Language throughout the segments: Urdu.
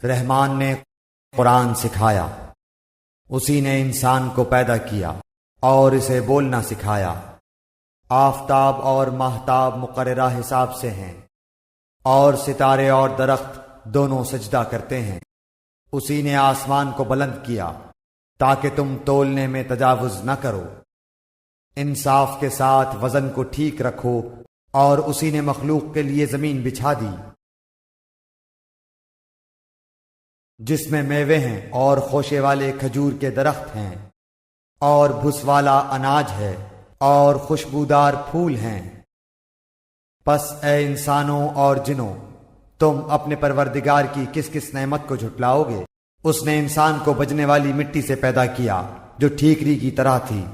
رحمان نے قرآن سکھایا، اسی نے انسان کو پیدا کیا اور اسے بولنا سکھایا۔ آفتاب اور ماہتاب مقررہ حساب سے ہیں، اور ستارے اور درخت دونوں سجدہ کرتے ہیں۔ اسی نے آسمان کو بلند کیا تاکہ تم تولنے میں تجاوز نہ کرو۔ انصاف کے ساتھ وزن کو ٹھیک رکھو، اور اسی نے مخلوق کے لیے زمین بچھا دی جس میں میوے ہیں اور خوشے والے کھجور کے درخت ہیں، اور بھس والا اناج ہے اور خوشبودار پھول ہیں۔ پس اے انسانوں اور جنوں، تم اپنے پروردگار کی کس کس نعمت کو جھٹلاؤ گے؟ اس نے انسان کو بجنے والی مٹی سے پیدا کیا جو ٹھیکری کی طرح تھی،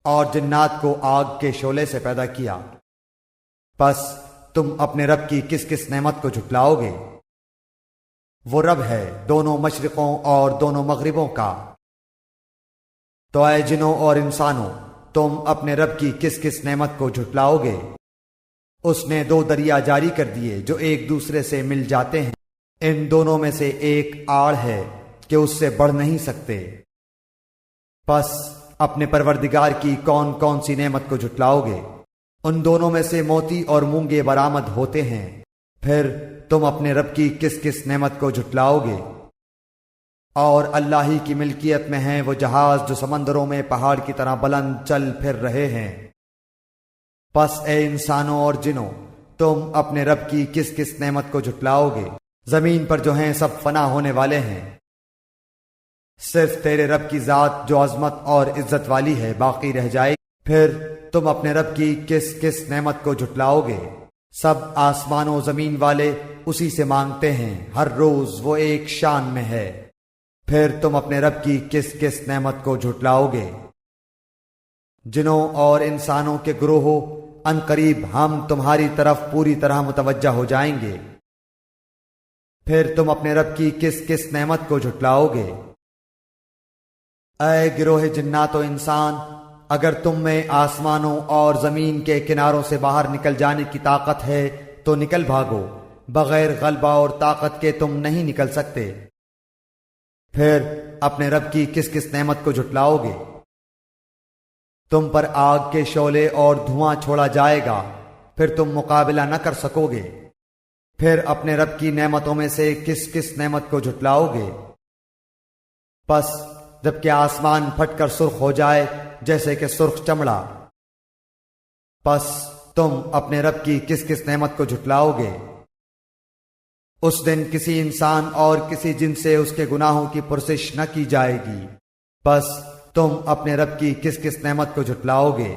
اور جنات کو آگ کے شعلے سے پیدا کیا۔ پس تم اپنے رب کی کس کس نعمت کو جھٹلاؤ گے؟ وہ رب ہے دونوں مشرقوں اور دونوں مغربوں کا۔ تو اے جنوں اور انسانوں، تم اپنے رب کی کس کس نعمت کو جھٹلاؤ گے؟ اس نے 2 دریا جاری کر دیے جو ایک دوسرے سے مل جاتے ہیں، ان دونوں میں سے ایک آڑ ہے کہ اس سے بڑھ نہیں سکتے۔ پس اپنے پروردگار کی کون کون سی نعمت کو جھٹلاؤ گے؟ ان دونوں میں سے موتی اور مونگے برآمد ہوتے ہیں۔ پھر تم اپنے رب کی کس کس نعمت کو جھٹلاؤ گے؟ اور اللہ ہی کی ملکیت میں ہیں وہ جہاز جو سمندروں میں پہاڑ کی طرح بلند چل پھر رہے ہیں۔ پس اے انسانوں اور جنوں، تم اپنے رب کی کس کس نعمت کو جھٹلاؤ گے؟ زمین پر جو ہیں سب فنا ہونے والے ہیں، صرف تیرے رب کی ذات جو عظمت اور عزت والی ہے باقی رہ جائے۔ پھر تم اپنے رب کی کس کس نعمت کو جھٹلاؤ گے؟ سب آسمان و زمین والے اسی سے مانگتے ہیں، ہر روز وہ ایک شان میں ہے۔ پھر تم اپنے رب کی کس کس نعمت کو جھٹلاؤ گے؟ جنوں اور انسانوں کے گروہوں، ان قریب ہم تمہاری طرف پوری طرح متوجہ ہو جائیں گے۔ پھر تم اپنے رب کی کس کس نعمت کو جھٹلاؤ گے؟ اے گروہ جنات و انسان، اگر تم میں آسمانوں اور زمین کے کناروں سے باہر نکل جانے کی طاقت ہے تو نکل بھاگو، بغیر غلبہ اور طاقت کے تم نہیں نکل سکتے۔ پھر اپنے رب کی کس کس نعمت کو جھٹلاؤ گے؟ تم پر آگ کے شعلے اور دھواں چھوڑا جائے گا، پھر تم مقابلہ نہ کر سکو گے۔ پھر اپنے رب کی نعمتوں میں سے کس کس نعمت کو جھٹلاؤ گے؟ پس جب کہ آسمان پھٹ کر سرخ ہو جائے جیسے کہ سرخ چمڑا، پس تم اپنے رب کی کس کس نعمت کو جھٹلاؤ گے؟ اس دن کسی انسان اور کسی جن سے اس کے گناہوں کی پرسش نہ کی جائے گی۔ پس تم اپنے رب کی کس کس نعمت کو جھٹلاؤ گے؟